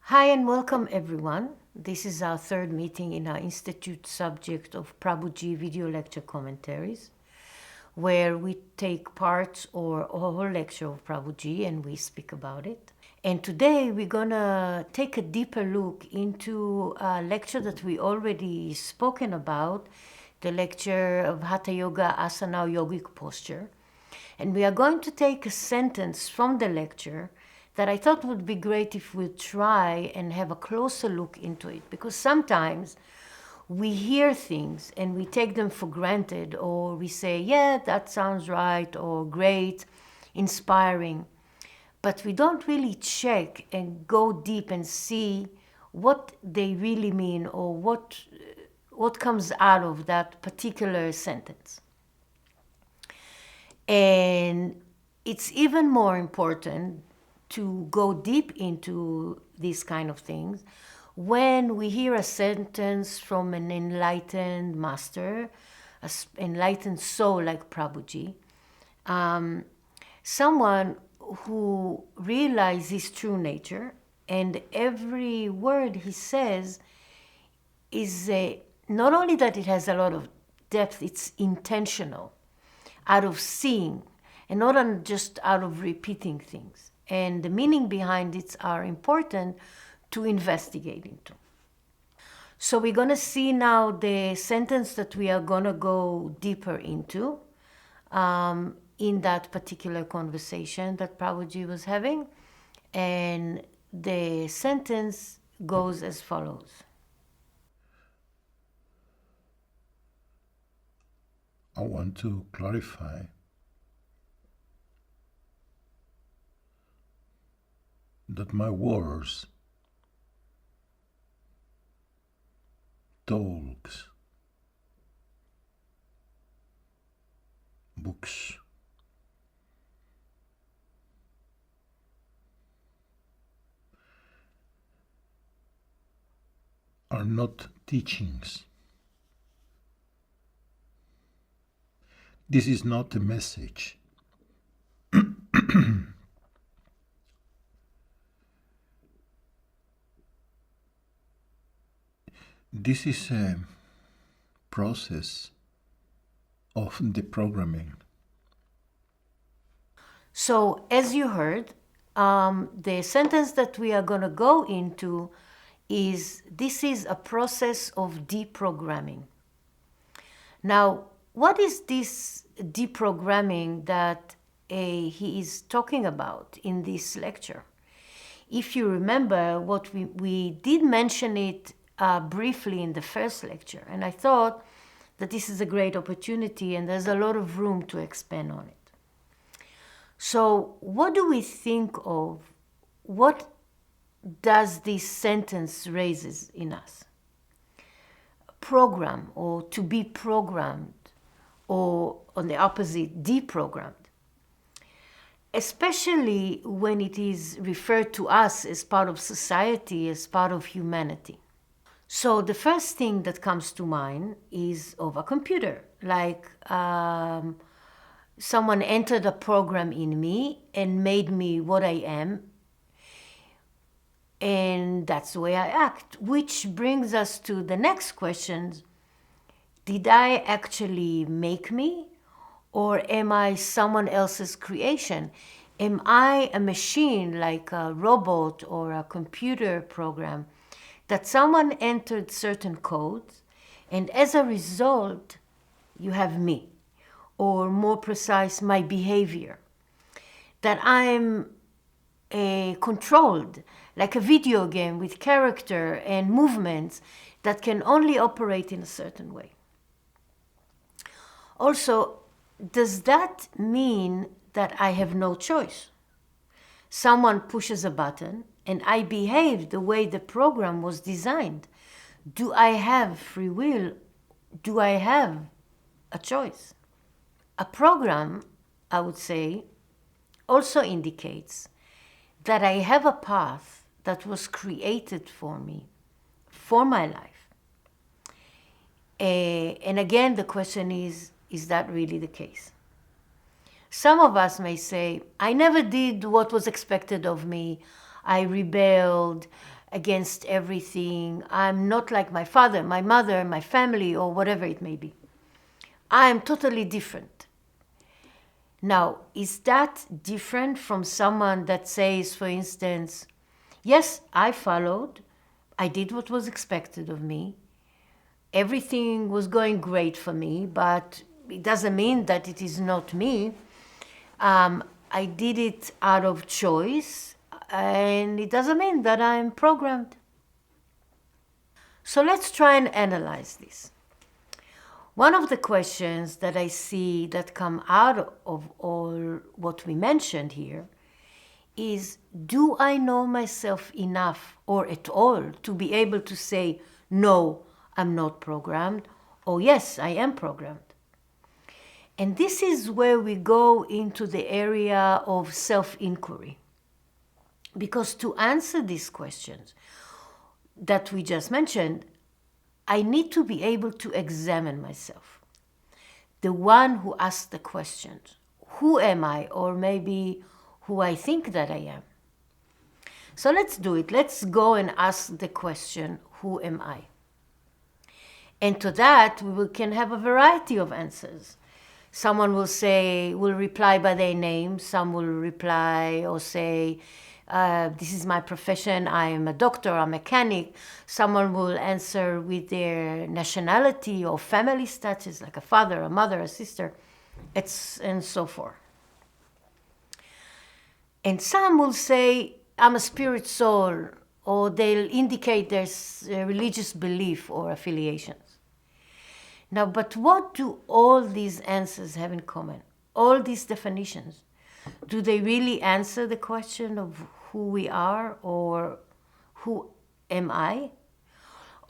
Hi and welcome everyone. This is our third meeting in our Institute subject of Prabhuji video lecture commentaries, where we take parts or a whole lecture of Prabhuji and we speak about it. And today we're gonna take a deeper look into a lecture that we already spoken about, the lecture of Hatha Yoga, Asana, Yogic Posture. And we are going to take a sentence from the lecture that I thought would be great if we try and have a closer look into it. Because sometimes we hear things and we take them for granted, or we say, yeah, that sounds right, or great, inspiring. But we don't really check and go deep and see what they really mean or what comes out of that particular sentence. And it's even more important to go deep into these kind of things when we hear a sentence from an enlightened master, an enlightened soul like Prabhuji, someone who realizes his true nature, and every word he says is not only that it has a lot of depth, it's intentional, out of seeing, and not just out of repeating things. And the meaning behind it are important to investigate into. So we're going to see now the sentence that we are going to go deeper into in that particular conversation that Prabhuji was having. And the sentence goes as follows. I want to clarify that my words, talks, books, are not teachings. This is not a message. This is a process of deprogramming. So, as you heard, the sentence that we are going to go into is this is a process of deprogramming. Now, what is this deprogramming that he is talking about in this lecture? If you remember, what we did mention it briefly in the first lecture, and I thought that this is a great opportunity and there's a lot of room to expand on it. So what do we think of? What does this sentence raises in us? Program, or to be programmed, or on the opposite, deprogrammed. Especially when it is referred to us as part of society, as part of humanity. So the first thing that comes to mind is of a computer, like someone entered a program in me and made me what I am, and that's the way I act, which brings us to the next question. Did I actually make me, or am I someone else's creation? Am I a machine, like a robot or a computer program, that someone entered certain codes, and as a result, you have me, or more precise, my behavior, that I'm controlled, like a video game with character and movements that can only operate in a certain way. Also, does that mean that I have no choice? Someone pushes a button and I behave the way the program was designed. Do I have free will? Do I have a choice? A program, I would say, also indicates that I have a path that was created for me, for my life. And again, the question is that really the case? Some of us may say, I never did what was expected of me. I rebelled, against everything. I'm not like my father, my mother, my family, or whatever it may be. I am totally different. Now, is that different from someone that says, for instance, yes, I followed, I did what was expected of me, everything was going great for me, but it doesn't mean that it is not me. I did it out of choice, and it doesn't mean that I'm programmed. So let's try and analyze this. One of the questions that I see that come out of all what we mentioned here is, do I know myself enough or at all to be able to say, no, I'm not programmed, or yes, I am programmed? And this is where we go into the area of self-inquiry. Because to answer these questions that we just mentioned, I need to be able to examine myself. The one who asked the questions, who am I? Or maybe who I think that I am. So let's do it. Let's go and ask the question, who am I? And to that, we can have a variety of answers. Someone will reply by their name. Some will reply or say, this is my profession, I am a doctor, a mechanic. Someone will answer with their nationality or family status, like a father, a mother, a sister, and so forth. And some will say, I'm a spirit soul, or they'll indicate their religious belief or affiliations. Now, but what do all these answers have in common? All these definitions, do they really answer the question of who we are or who am I?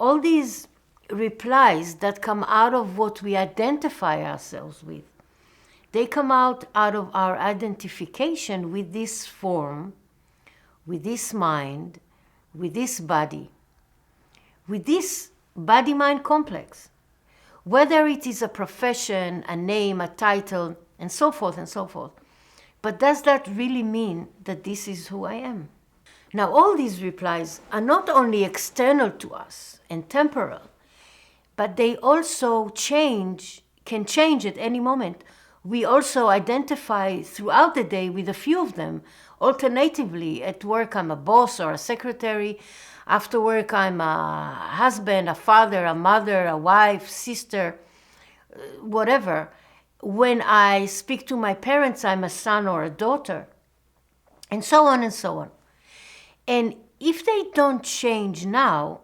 All these replies that come out of what we identify ourselves with, they come out of our identification with this form, with this mind, with this body, with this body-mind complex. Whether it is a profession, a name, a title, and so forth and so forth. But does that really mean that this is who I am? Now, all these replies are not only external to us and temporal, but they also can change at any moment. We also identify throughout the day with a few of them. Alternatively, at work, I'm a boss or a secretary. After work, I'm a husband, a father, a mother, a wife, sister, whatever. When I speak to my parents, I'm a son or a daughter, and so on and so on. And if they don't change now,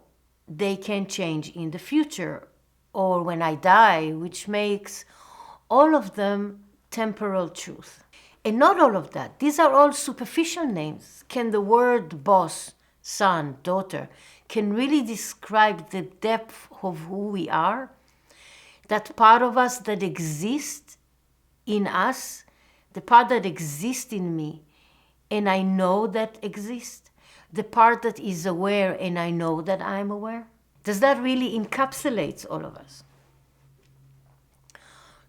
they can change in the future or when I die, which makes all of them temporal truth. And not all of that. These are all superficial names. Can the word boss, son, daughter, can really describe the depth of who we are? That part of us that exists in us, the part that exists in me, and I know that exists, the part that is aware and I know that I'm aware. Does that really encapsulate all of us?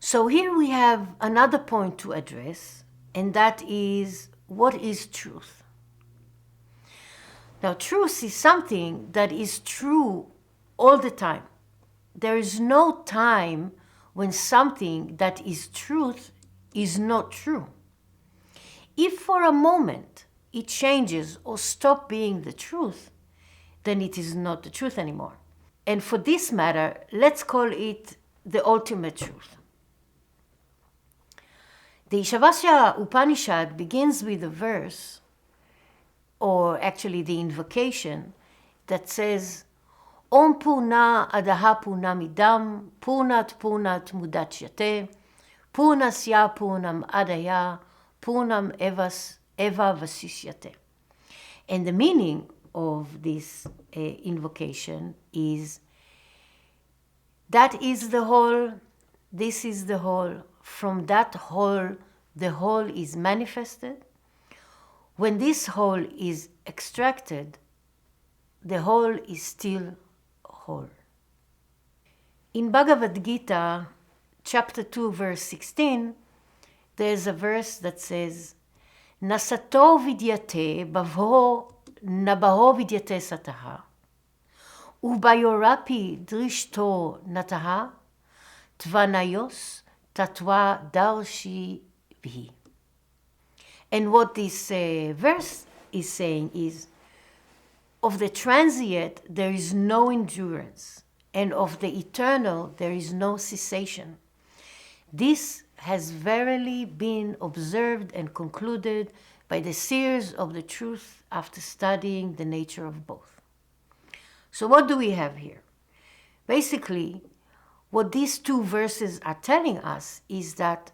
So here we have another point to address, and that is, what is truth? Now, truth is something that is true all the time. There is no time when something that is truth is not true. If for a moment it changes or stops being the truth, then it is not the truth anymore. And for this matter, let's call it the ultimate truth. The Ishavasya Upanishad begins with a verse, or actually the invocation, that says, Om Purna Adaha Purnamidam Purnat Purnat Mudachyate Purnasya Purnam Adaya Purnam Eva Vasishyate. And the meaning of this invocation is, that is the whole, this is the whole, from that whole, the whole is manifested. When this whole is extracted, the whole is still whole. In Bhagavad Gita, chapter 2, verse 16, there's a verse that says, Nasato vidyate bhavho nabaho vidyate sataha, ubayorapi drishto nataha, tvanayos tatwa darshi vihi. And what this verse is saying is, of the transient there is no endurance, and of the eternal there is no cessation. This has verily been observed and concluded by the seers of the truth after studying the nature of both. So what do we have here? Basically, what these two verses are telling us is that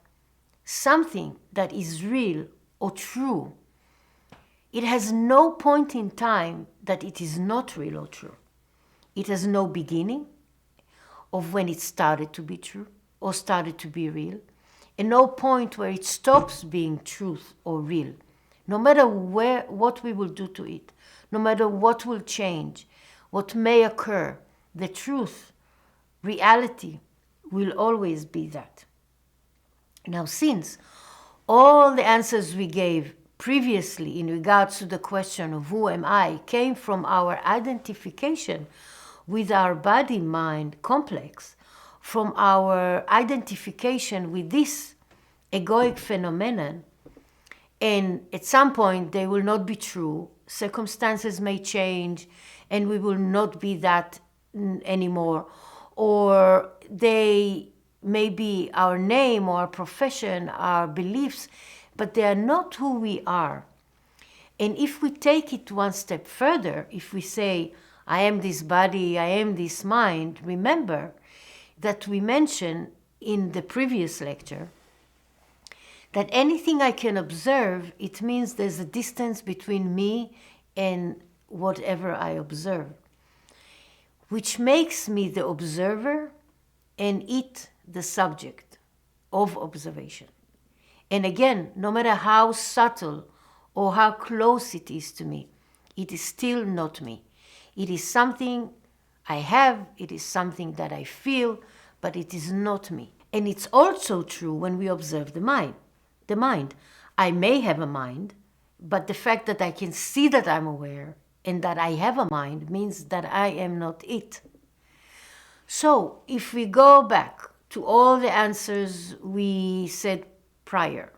something that is real or true, it has no point in time that it is not real or true. It has no beginning of when it started to be true or started to be real, and no point where it stops being truth or real. No matter what we will do to it, no matter what will change, what may occur, the truth, reality, will always be that. Now, since all the answers we gave previously in regards to the question of who am I came from our identification with our body-mind complex, from our identification with this egoic phenomenon, and at some point they will not be true, circumstances may change, and we will not be that anymore, or they may be our name or our profession, our beliefs, but they are not who we are. And if we take it one step further, if we say, I am this body, I am this mind, remember that we mentioned in the previous lecture that anything I can observe, it means there's a distance between me and whatever I observe, which makes me the observer and it the subject of observation. And again, no matter how subtle or how close it is to me, it is still not me. It is something I have, it is something that I feel, but it is not me. And it's also true when we observe the mind. The mind. I may have a mind, but the fact that I can see that I'm aware and that I have a mind means that I am not it. So if we go back to all the answers we said prior,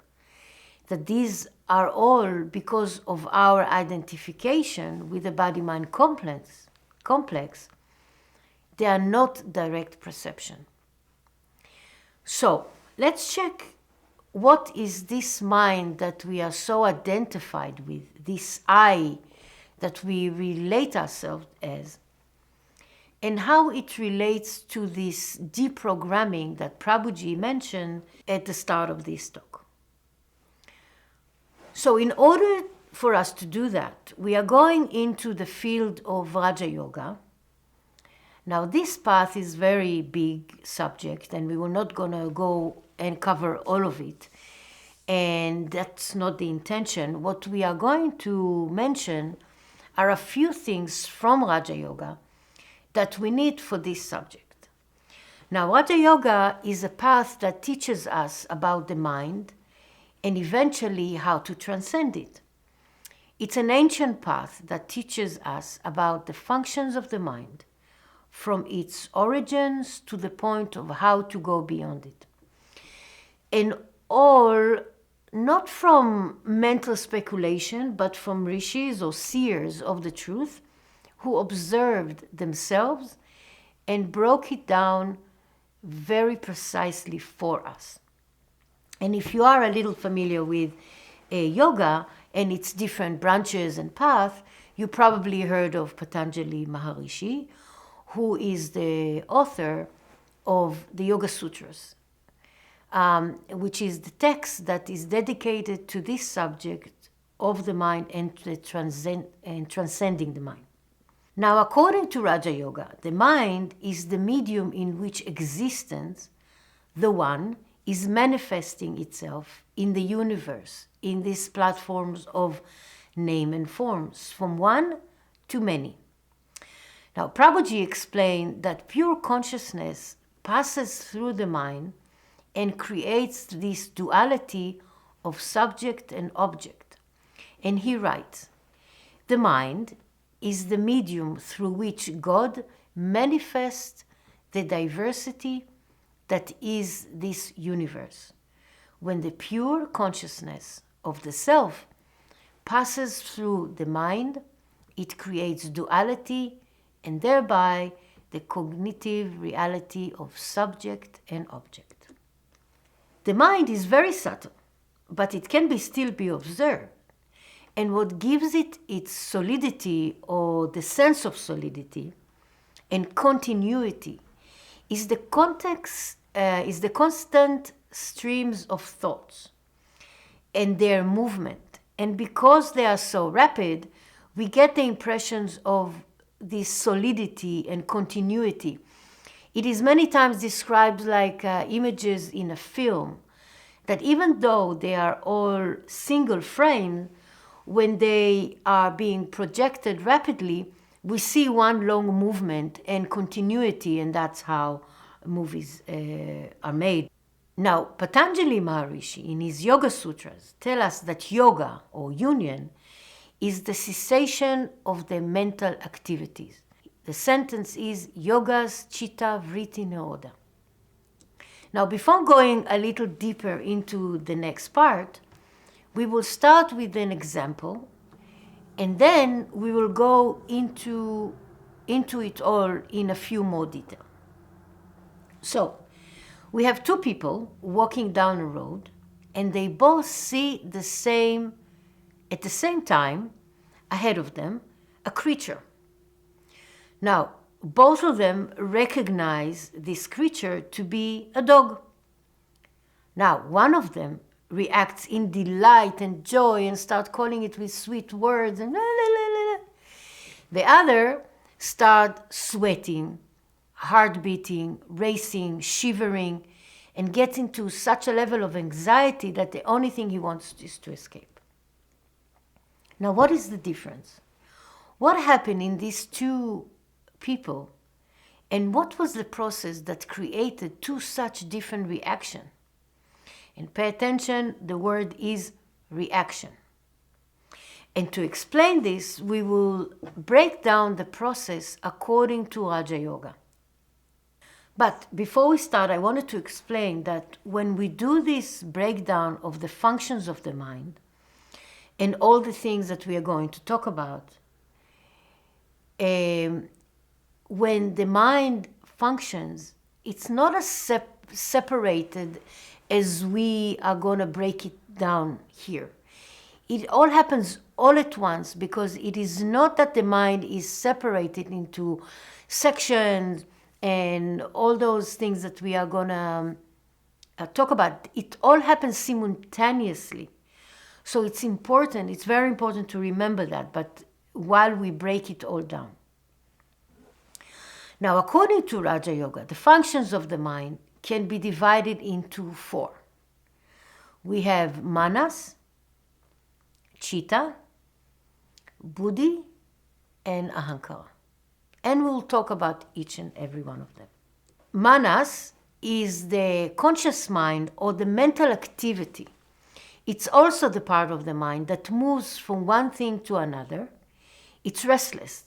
that these are all because of our identification with the body-mind complex, they are not direct perception. So let's check what is this mind that we are so identified with, this I that we relate ourselves as, and how it relates to this deprogramming that Prabhuji mentioned at the start of this talk. So in order for us to do that, we are going into the field of Raja Yoga. Now this path is very big subject and we were not going to go and cover all of it. And that's not the intention. What we are going to mention are a few things from Raja Yoga that we need for this subject. Now Raja Yoga is a path that teaches us about the mind and eventually how to transcend it. It's an ancient path that teaches us about the functions of the mind, from its origins to the point of how to go beyond it. And all not from mental speculation, but from rishis or seers of the truth who observed themselves and broke it down very precisely for us. And if you are a little familiar with yoga and its different branches and paths, you probably heard of Patanjali Maharishi, who is the author of the Yoga Sutras, which is the text that is dedicated to this subject of the mind and to the transcending the mind. Now, according to Raja Yoga, the mind is the medium in which existence, the one, is manifesting itself in the universe, in these platforms of name and forms, from one to many. Now, Prabhuji explained that pure consciousness passes through the mind and creates this duality of subject and object. And he writes, the mind is the medium through which God manifests the diversity that is this universe. When the pure consciousness of the self passes through the mind, it creates duality and thereby the cognitive reality of subject and object. The mind is very subtle, but it can still be observed. And what gives it its solidity, or the sense of solidity and continuity, is the constant streams of thoughts and their movement. And because they are so rapid, we get the impressions of this solidity and continuity. It is many times described like images in a film, that even though they are all single frame, when they are being projected rapidly, we see one long movement and continuity, and that's how movies are made. Now, Patanjali Maharishi, in his Yoga Sutras, tell us that yoga, or union, is the cessation of the mental activities. The sentence is yogas chitta vritti nirodha. Now, before going a little deeper into the next part, we will start with an example, and then we will go into it all in a few more details. So, we have two people walking down a road, and they both see at the same time, ahead of them, a creature. Now, both of them recognize this creature to be a dog. Now, one of them reacts in delight and joy and starts calling it with sweet words and la, la, la, la, la. The other starts sweating, heart beating, racing, shivering, and gets into such a level of anxiety that the only thing he wants is to escape. Now, what is the difference? What happened in these two people, and what was the process that created two such different reactions? And pay attention, the word is reaction. And to explain this, we will break down the process according to Raja Yoga. But before we start, I wanted to explain that when we do this breakdown of the functions of the mind and all the things that we are going to talk about, when the mind functions, it's not as separated as we are going to break it down here. It all happens all at once, because it is not that the mind is separated into sections and all those things that we are going to talk about. It all happens simultaneously. So it's very important to remember that, but while we break it all down. Now, according to Raja Yoga, the functions of the mind can be divided into four. We have manas, chitta, buddhi, and ahankara. And we'll talk about each and every one of them. Manas is the conscious mind, or the mental activity. It's also the part of the mind that moves from one thing to another. It's restless.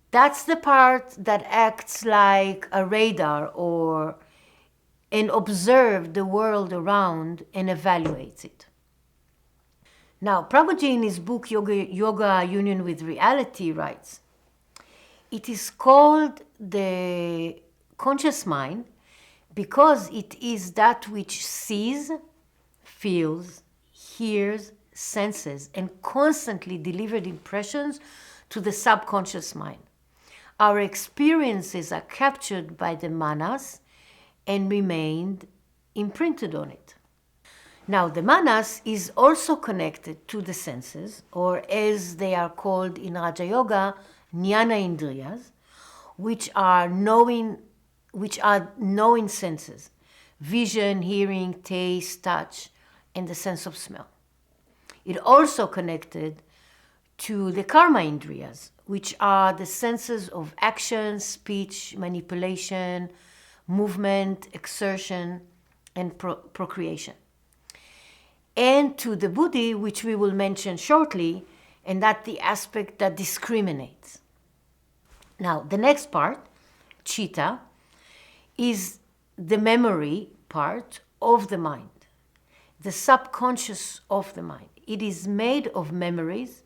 That's the part that acts like a radar and observes the world around and evaluates it. Now, Prabhuji in his book Yoga Union with Reality writes, it is called the conscious mind because it is that which sees, feels, hears, senses, and constantly delivered impressions to the subconscious mind. Our experiences are captured by the manas and remained imprinted on it. Now, the manas is also connected to the senses, or as they are called in Raja Yoga, jnana indriyas, which are knowing senses: vision, hearing, taste, touch, and the sense of smell. It also connected to the karma indriyas, which are the senses of action, speech, manipulation, movement, exertion, and procreation. And to the buddhi, which we will mention shortly, And that's the aspect that discriminates. Now, the next part, chitta, is the memory part of the mind, the subconscious of the mind. It is made of memories.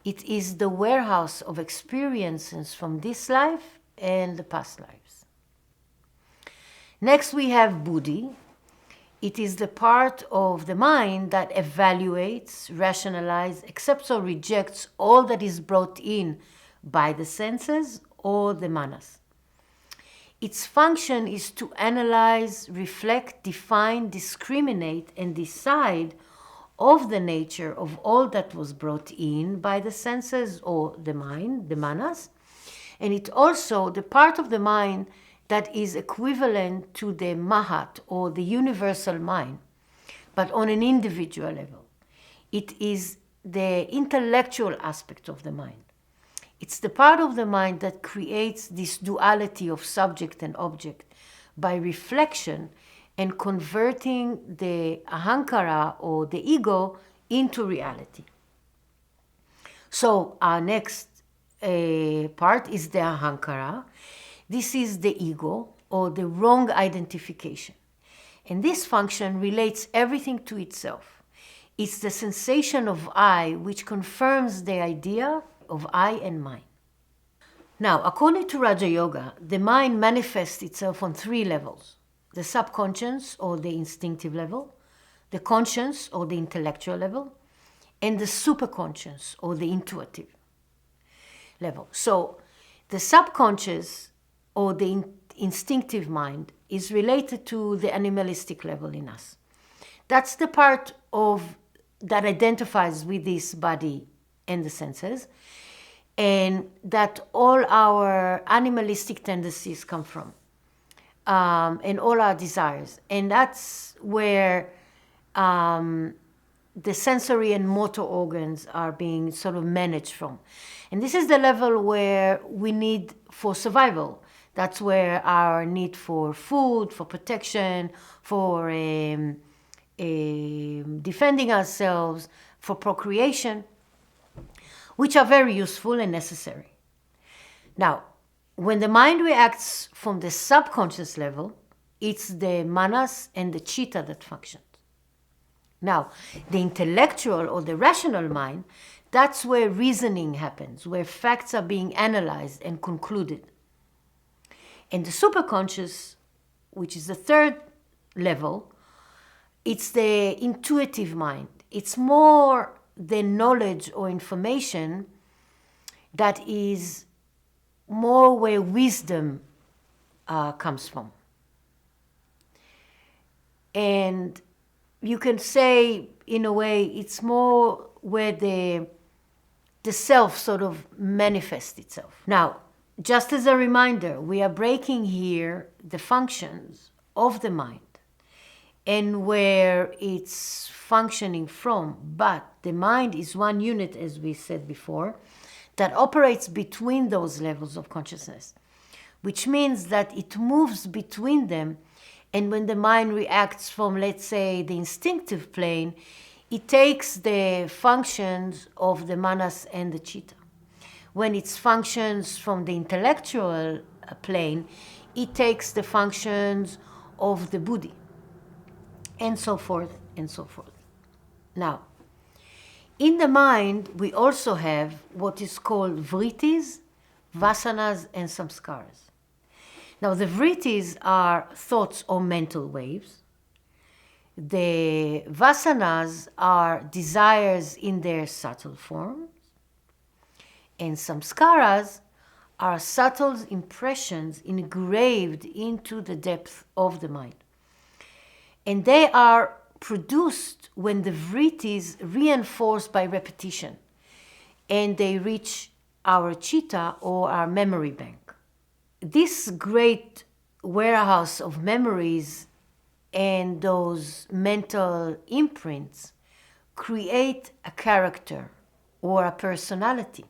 It is the warehouse of experiences from this life and the past lives. Next, we have buddhi. It is the part of the mind that evaluates, rationalizes, accepts or rejects all that is brought in by the senses or the manas. Its function is to analyze, reflect, define, discriminate, and decide of the nature of all that was brought in by the senses or the mind, the manas. And it also the part of the mind that is equivalent to the mahat or the universal mind, but on an individual level. It is the intellectual aspect of the mind. It's the part of the mind that creates this duality of subject and object by reflection and converting the ahankara or the ego into reality. So our next part is the ahankara. This is the ego or the wrong identification. And this function relates everything to itself. It's the sensation of I which confirms the idea of I and mine. Now, according to Raja Yoga, the mind manifests itself on 3 levels: the subconscious or the instinctive level, the conscious or the intellectual level, and the superconscious or the intuitive level. So the subconscious or the instinctive mind is related to the animalistic level in us. That's the part of that identifies with this body and the senses, and that all our animalistic tendencies come from, and all our desires. And that's where the sensory and motor organs are being sort of managed from. And this is the level where we need for survival. That's where our need for food, for protection, for defending ourselves, for procreation, which are very useful and necessary. Now, when the mind reacts from the subconscious level, it's the manas and the chitta that function. Now, the intellectual or the rational mind, that's where reasoning happens, where facts are being analyzed and concluded. And the superconscious, which is the 3rd level, it's the intuitive mind. It's more the knowledge or information that is more where wisdom comes from. And you can say, in a way, it's more where the self sort of manifests itself. Now, just as a reminder, we are breaking here the functions of the mind and where it's functioning from. But the mind is one unit, as we said before, that operates between those levels of consciousness, which means that it moves between them. And when the mind reacts from, let's say, the instinctive plane, it takes the functions of the manas and the chitta. When it functions from the intellectual plane, it takes the functions of the buddhi, and so forth and so forth. Now, in the mind, we also have what is called vrittis, vasanas, and samskaras. Now, the vrittis are thoughts or mental waves. The vasanas are desires in their subtle forms. And samskaras are subtle impressions engraved into the depth of the mind. And they are produced when the vrittis reinforce by repetition and they reach our chitta or our memory bank. This great warehouse of memories and those mental imprints create a character or a personality.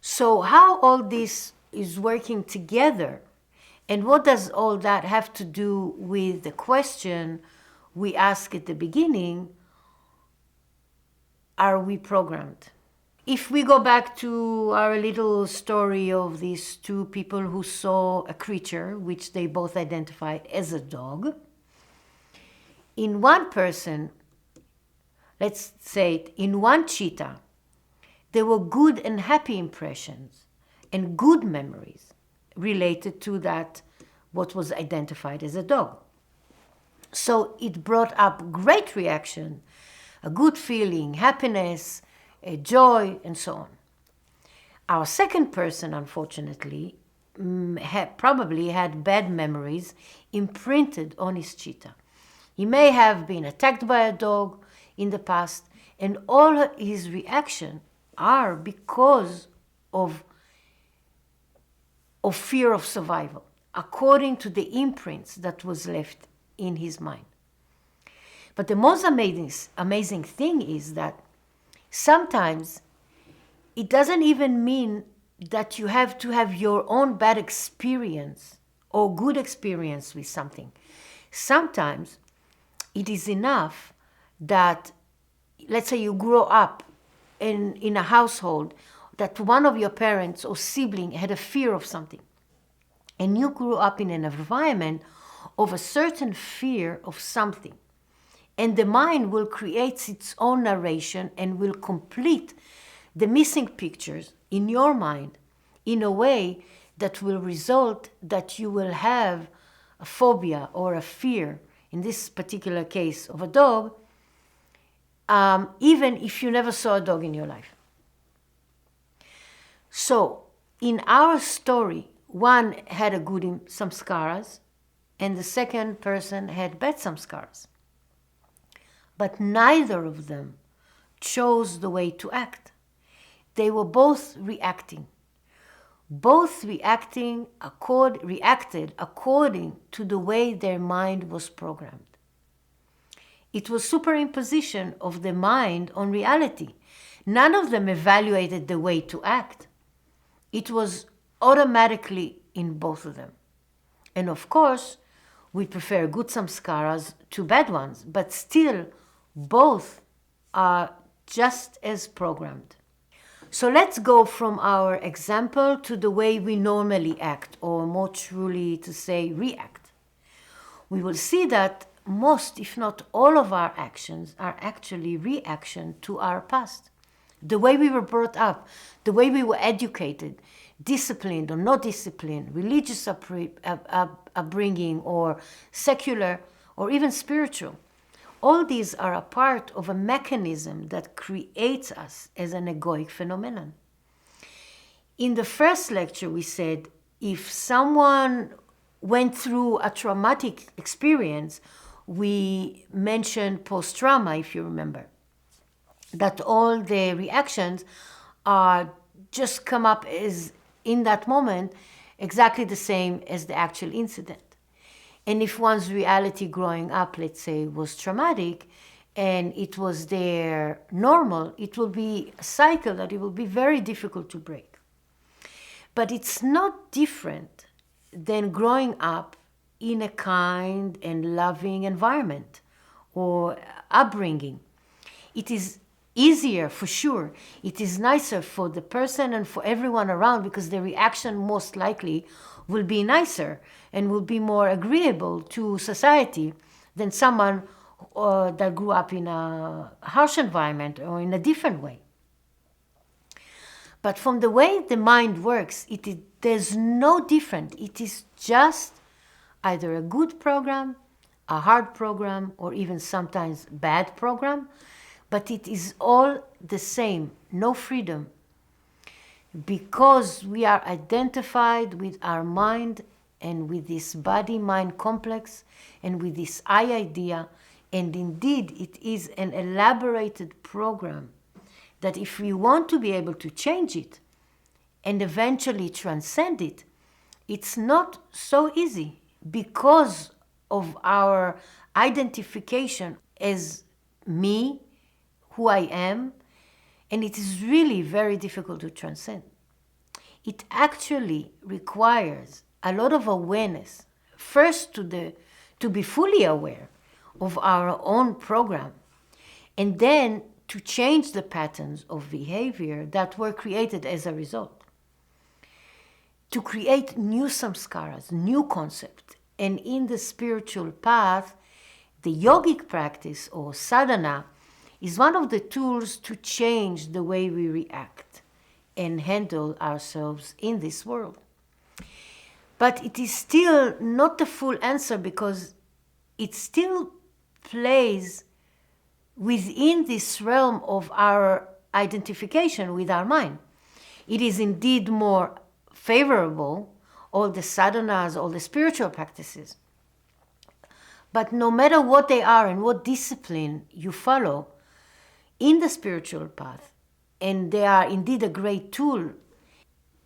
So how all this is working together, and what does all that have to do with the question we asked at the beginning, are we programmed? If we go back to our little story of these two people who saw a creature which they both identified as a dog, in one person, let's say it, in one cheetah, there were good and happy impressions and good memories related to that, what was identified as a dog. So it brought up great reaction, a good feeling, happiness, a joy, and so on. Our second person, unfortunately, probably had bad memories imprinted on his cheetah. He may have been attacked by a dog in the past, and all his reactions are because of fear of survival, according to the imprints that was left in his mind. But the most amazing thing is that sometimes it doesn't even mean that you have to have your own bad experience or good experience with something. Sometimes it is enough that, let's say you grow up in a household that one of your parents or sibling had a fear of something, and you grew up in an environment of a certain fear of something. And the mind will create its own narration and will complete the missing pictures in your mind in a way that will result that you will have a phobia or a fear, in this particular case of a dog, even if you never saw a dog in your life. So in our story, one had a good samskaras, and the second person had bad samskaras. But neither of them chose the way to act. They were both reacting. Both reacted according to the way their mind was programmed. It was superimposition of the mind on reality. None of them evaluated the way to act. It was automatically in both of them. And of course, we prefer good samskaras to bad ones, but still both are just as programmed. So let's go from our example to the way we normally act, or more truly to say, react. We will see that most, if not all of our actions are actually reaction to our past. The way we were brought up, the way we were educated, disciplined or not disciplined, religious upbringing or secular or even spiritual. All these are a part of a mechanism that creates us as an egoic phenomenon. In the first lecture, we said if someone went through a traumatic experience, we mentioned post-trauma, if you remember, that all the reactions are just come up as in that moment exactly the same as the actual incident. And if one's reality growing up, let's say, was traumatic and it was their normal, it will be a cycle that it will be very difficult to break. But it's not different than growing up in a kind and loving environment or upbringing. It is easier for sure. It is nicer for the person and for everyone around because the reaction most likely will be nicer and will be more agreeable to society than someone that grew up in a harsh environment or in a different way. But from the way the mind works, there's no different. It is just either a good program, a hard program, or even sometimes bad program, but it is all the same, no freedom, because we are identified with our mind and with this body-mind complex and with this I idea, and indeed it is an elaborated program that if we want to be able to change it and eventually transcend it, it's not so easy because of our identification as me, who I am, and it is really very difficult to transcend. It actually requires a lot of awareness, first to be fully aware of our own program, and then to change the patterns of behavior that were created as a result, to create new samskaras, new concepts. And in the spiritual path, the yogic practice or sadhana is one of the tools to change the way we react and handle ourselves in this world. But it is still not the full answer, because it still plays within this realm of our identification with our mind. It is indeed more favorable, all the sadhanas, all the spiritual practices. But no matter what they are and what discipline you follow in the spiritual path, and they are indeed a great tool,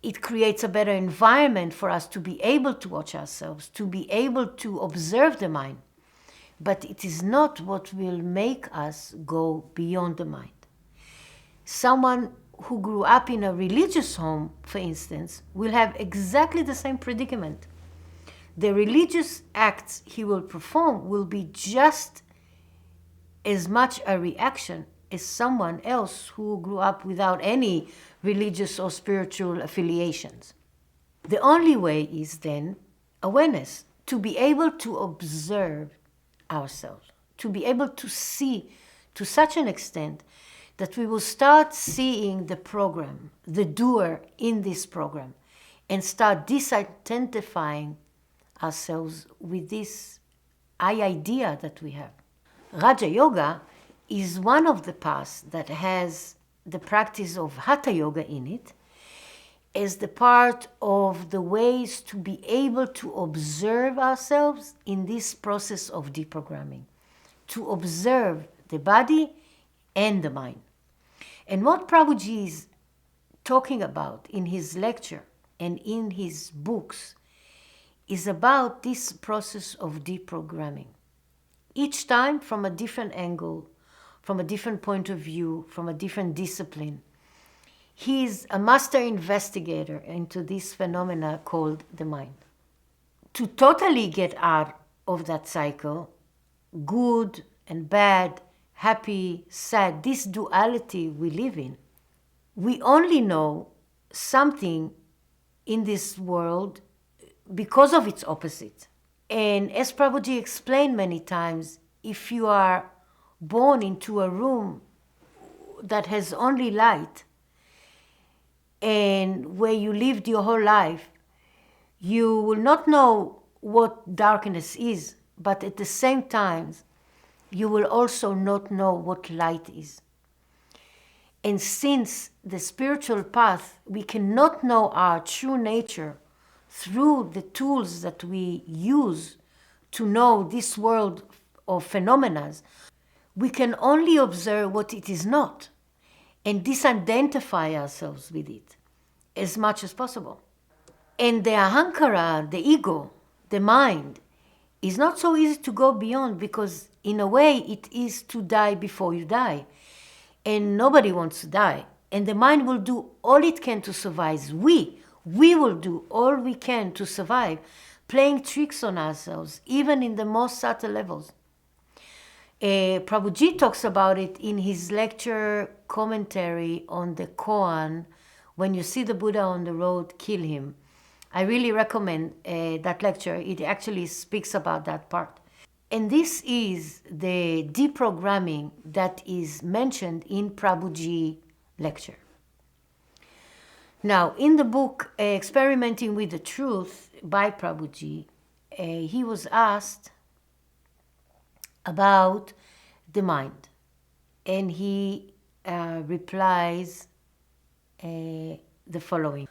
it creates a better environment for us to be able to watch ourselves, to be able to observe the mind. But it is not what will make us go beyond the mind. Someone who grew up in a religious home, for instance, will have exactly the same predicament. The religious acts he will perform will be just as much a reaction as someone else who grew up without any religious or spiritual affiliations. The only way is then awareness, to be able to observe ourselves, to be able to see to such an extent that we will start seeing the program, the doer in this program, and start disidentifying ourselves with this idea that we have. Raja Yoga is one of the paths that has the practice of Hatha Yoga in it, as the part of the ways to be able to observe ourselves in this process of deprogramming, to observe the body and the mind. And what Prabhuji is talking about in his lecture and in his books is about this process of deprogramming. Each time from a different angle, from a different point of view, from a different discipline. He is a master investigator into this phenomena called the mind. To totally get out of that cycle, good and bad, happy, sad, this duality we live in, we only know something in this world because of its opposite. And as Prabhuji explained many times, if you are born into a room that has only light, and where you lived your whole life, you will not know what darkness is, but at the same time, you will also not know what light is. And since the spiritual path, we cannot know our true nature through the tools that we use to know this world of phenomena, we can only observe what it is not and disidentify ourselves with it as much as possible. And the ahankara, the ego, the mind, is not so easy to go beyond, because in a way it is to die before you die. And nobody wants to die. And the mind will do all it can to survive. We will do all we can to survive, playing tricks on ourselves, even in the most subtle levels. Prabhuji talks about it in his lecture commentary on the koan, When You See the Buddha on the Road, Kill Him. I really recommend that lecture. It actually speaks about that part. And this is the deprogramming that is mentioned in Prabhuji lecture. Now, in the book Experimenting with the Truth by Prabhuji, he was asked about the mind. And he replies the following.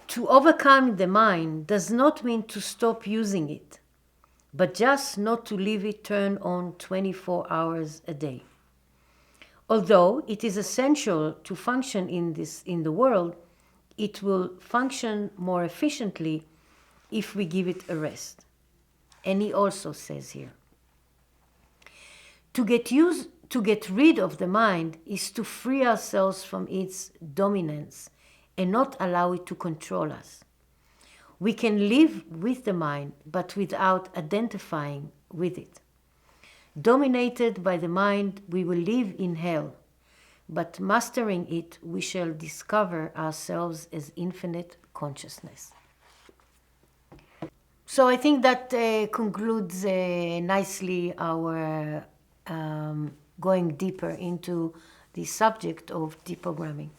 To overcome the mind does not mean to stop using it, but just not to leave it turned on 24 hours a day. Although it is essential to function in the world, it will function more efficiently if we give it a rest. And he also says here, to get rid of the mind is to free ourselves from its dominance and not allow it to control us. We can live with the mind, but without identifying with it. Dominated by the mind, we will live in hell. but mastering it, we shall discover ourselves as infinite consciousness. So I think that concludes nicely our going deeper into the subject of deprogramming.